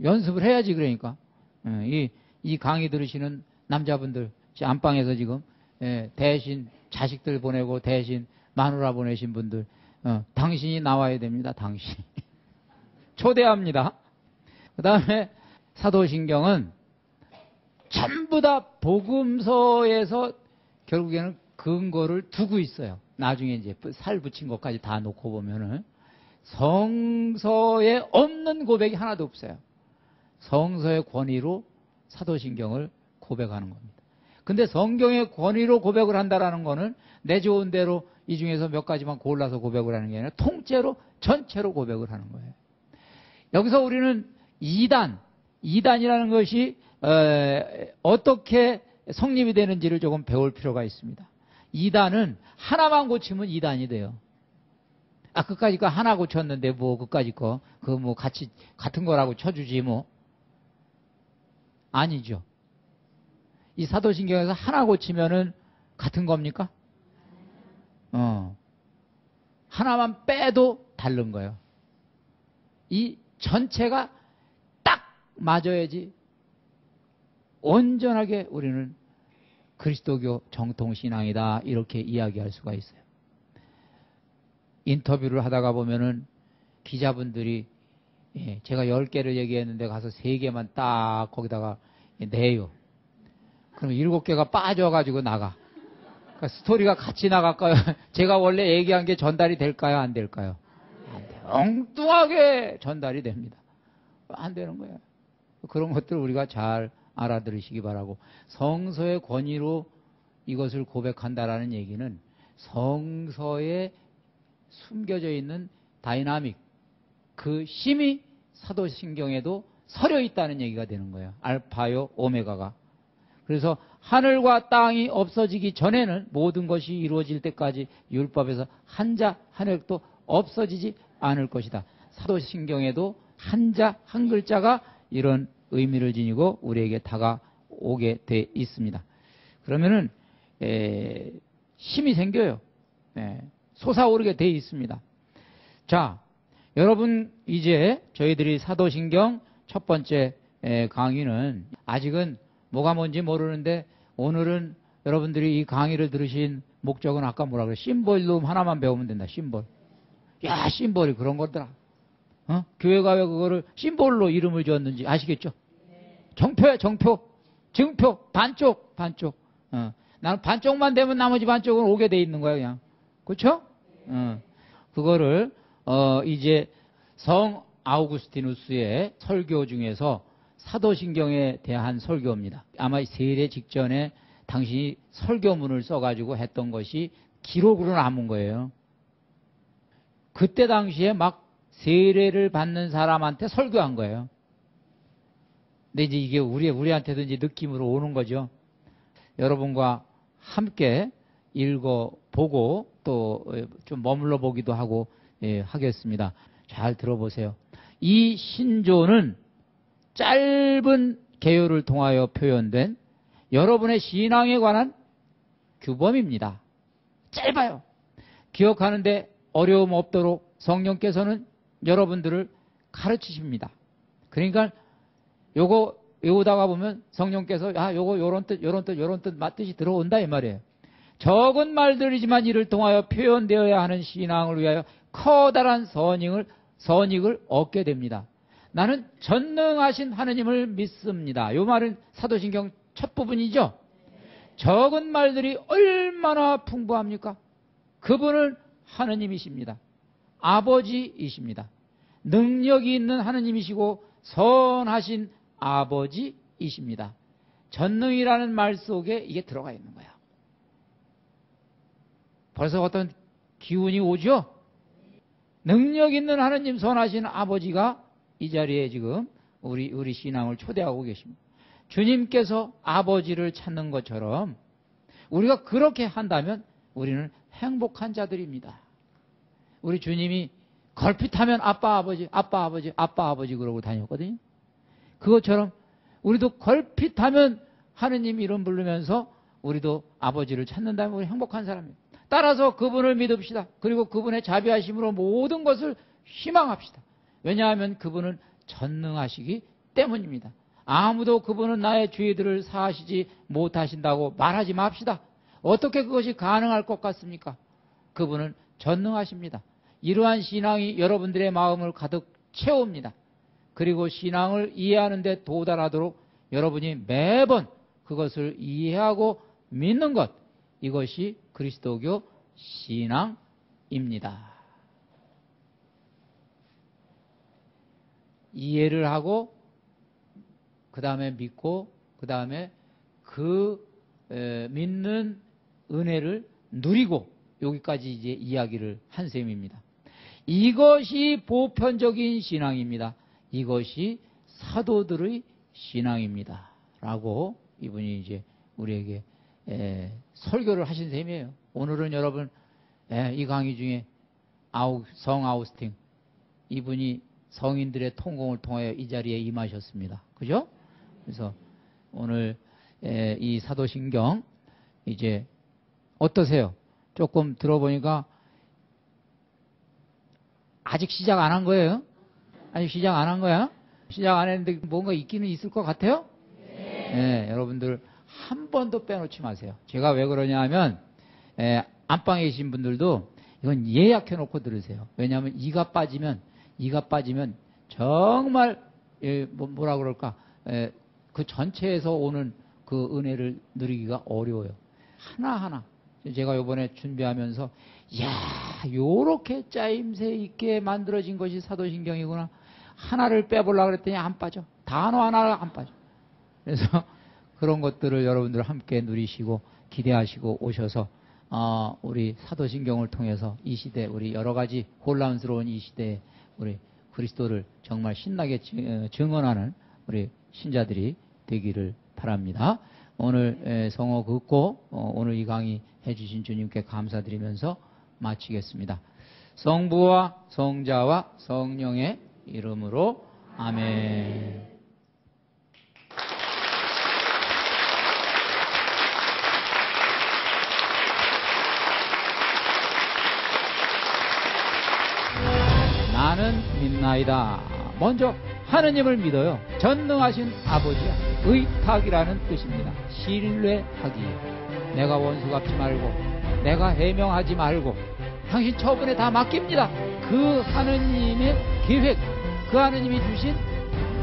연습을 해야지. 그러니까 이 이 강의 들으시는 남자분들, 안방에서 지금 대신 자식들 보내고 대신 마누라 보내신 분들, 당신이 나와야 됩니다. 당신. 초대합니다. 그 다음에 사도신경은 전부 다 복음서에서 결국에는 근거를 두고 있어요. 나중에 이제 살 붙인 것까지 다 놓고 보면은 성서에 없는 고백이 하나도 없어요. 성서의 권위로 사도신경을 고백하는 겁니다. 근데 성경의 권위로 고백을 한다라는 거는 내 좋은 대로 이 중에서 몇 가지만 골라서 고백을 하는 게 아니라 통째로 전체로 고백을 하는 거예요. 여기서 우리는 이단이라는 것이 어떻게 성립이 되는지를 조금 배울 필요가 있습니다. 이단은 하나만 고치면 이단이 돼요. 그까짓 거 하나 고쳤는데 뭐 그까짓 거 그거 뭐 같은 거라고 쳐주지 뭐. 아니죠. 이 사도신경에서 하나 고치면은 같은 겁니까? 하나만 빼도 다른 거예요. 이 전체가 딱 맞아야지 온전하게 우리는 그리스도교 정통신앙이다 이렇게 이야기할 수가 있어요. 인터뷰를 하다가 보면은 기자분들이 제가 10개를 얘기했는데 가서 3개만 딱 거기다가 내요. 그럼 7개가 빠져가지고 나가. 그러니까 스토리가 같이 나갈까요? 제가 원래 얘기한 게 전달이 될까요? 안 될까요? 안 돼요. 엉뚱하게 전달이 됩니다. 안 되는 거예요. 그런 것들 우리가 잘 알아들으시기 바라고. 성서의 권위로 이것을 고백한다라는 얘기는 성서에 숨겨져 있는 다이나믹, 그 힘이 사도신경에도 서려 있다는 얘기가 되는 거예요. 알파요 오메가가. 그래서 하늘과 땅이 없어지기 전에는 모든 것이 이루어질 때까지 율법에서 한자 한획도 없어지지 않을 것이다. 사도신경에도 한자 한 글자가 이런 의미를 지니고 우리에게 다가오게 돼 있습니다. 그러면은 힘이 생겨요. 솟아오르게 돼 있습니다. 자, 여러분 이제 저희들이 사도신경 첫 번째 강의는 아직은 뭐가 뭔지 모르는데 오늘은 여러분들이 이 강의를 들으신 목적은 아까 뭐라 그래? 심볼룸 하나만 배우면 된다. 심볼. 야, 심볼이 그런 거더라. 교회가 왜 그거를 심볼로 이름을 지었는지 아시겠죠? 정표야, 정표. 증표, 반쪽. 나는 반쪽만 되면 나머지 반쪽은 오게 돼 있는 거야, 그냥. 그렇죠? 그거를 이제 성 아우구스티누스의 설교 중에서 사도신경에 대한 설교입니다. 아마 세례 직전에 당신이 설교문을 써가지고 했던 것이 기록으로 남은 거예요. 그때 당시에 막 세례를 받는 사람한테 설교한 거예요. 근데 이제 이게 우리한테도 이제 느낌으로 오는 거죠. 여러분과 함께 읽어보고 또 좀 머물러 보기도 하고 하겠습니다. 잘 들어보세요. 이 신조는 짧은 개요를 통하여 표현된 여러분의 신앙에 관한 규범입니다. 짧아요. 기억하는데 어려움 없도록 성령께서는 여러분들을 가르치십니다. 그러니까 요거 외우다가 보면 성령께서 요거 요런 뜻 뜻이 들어온다 이 말이에요. 적은 말들이지만 이를 통하여 표현되어야 하는 신앙을 위하여 커다란 선익을 얻게 됩니다. 나는 전능하신 하느님을 믿습니다. 요 말은 사도신경 첫 부분이죠. 적은 말들이 얼마나 풍부합니까? 그분은 하느님이십니다. 아버지이십니다. 능력이 있는 하느님이시고 선하신 아버지이십니다. 전능이라는 말 속에 이게 들어가 있는 거야. 벌써 어떤 기운이 오죠? 능력 있는 하느님 선하신 아버지가 이 자리에 지금 우리 신앙을 초대하고 계십니다. 주님께서 아버지를 찾는 것처럼 우리가 그렇게 한다면 우리는 행복한 자들입니다. 우리 주님이 걸핏하면 아빠 아버지 그러고 다녔거든요. 그것처럼 우리도 걸핏하면 하느님 이름 부르면서 우리도 아버지를 찾는다면 우리 행복한 사람입니다. 따라서 그분을 믿읍시다. 그리고 그분의 자비하심으로 모든 것을 희망합시다. 왜냐하면 그분은 전능하시기 때문입니다. 아무도 그분은 나의 죄들을 사하시지 못하신다고 말하지 맙시다. 어떻게 그것이 가능할 것 같습니까? 그분은 전능하십니다. 이러한 신앙이 여러분들의 마음을 가득 채웁니다. 그리고 신앙을 이해하는 데 도달하도록 여러분이 매번 그것을 이해하고 믿는 것, 이것이 그리스도교 신앙입니다. 이해를 하고 그 다음에 믿고 그 다음에 믿는 은혜를 누리고, 여기까지 이제 이야기를 한 셈입니다. 이것이 보편적인 신앙입니다. 이것이 사도들의 신앙입니다. 라고 이분이 이제 우리에게 설교를 하신 셈이에요. 오늘은 여러분 이 강의 중에 성 아우스팅, 이분이 성인들의 통공을 통하여 이 자리에 임하셨습니다. 그죠? 그래서 오늘 이 사도신경 이제 어떠세요? 조금 들어보니까 아직 시작 안 한 거예요? 아직 시작 안 한 거야? 시작 안 했는데 뭔가 있기는 있을 것 같아요? 네, 여러분들 한 번도 빼놓지 마세요. 제가 왜 그러냐 하면 안방에 계신 분들도 이건 예약해 놓고 들으세요. 왜냐하면 이가 빠지면 정말 뭐라 그럴까, 그 전체에서 오는 그 은혜를 누리기가 어려워요. 하나하나. 제가 요번에 준비하면서 요렇게 짜임새 있게 만들어진 것이 사도신경이구나. 하나를 빼보려고 그랬더니 안 빠져. 단어 하나가 안 빠져. 그래서 그런 것들을 여러분들 함께 누리시고 기대하시고 오셔서 우리 사도신경을 통해서 이 시대, 우리 여러 가지 혼란스러운 이 시대에 우리 그리스도를 정말 신나게 증언하는 우리 신자들이 되기를 바랍니다. 오늘 성어 긋고 오늘 이 강의 해주신 주님께 감사드리면서 마치겠습니다. 성부와 성자와 성령의 이름으로 아멘. 나는 믿나이다. 먼저 하느님을 믿어요. 전능하신 아버지야. 의탁이라는 뜻입니다. 신뢰하기. 내가 원수 갚지 말고, 내가 해명하지 말고, 당신 처분에 다 맡깁니다. 그 하느님의 계획, 그 하느님이 주신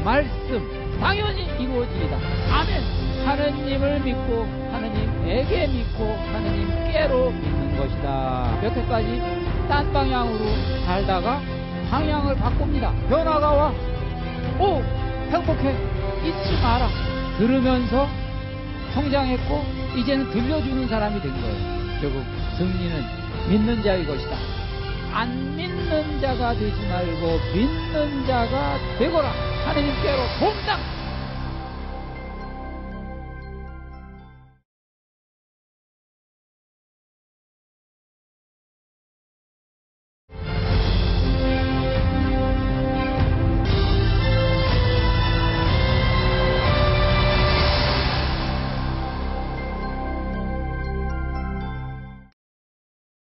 말씀 당연히 이루어지리다. 아멘. 하느님을 믿고 하느님에게 믿고 하느님께로 믿는 것이다. 여태까지 딴 방향으로 살다가 방향을 바꿉니다. 변화가 와. 오, 행복해. 잊지 마라. 들으면서 성장했고 이제는 들려주는 사람이 된 거예요. 결국 승리는 믿는 자의 것이다. 안 믿는 자가 되지 말고 믿는 자가 되거라. 하느님께로 동당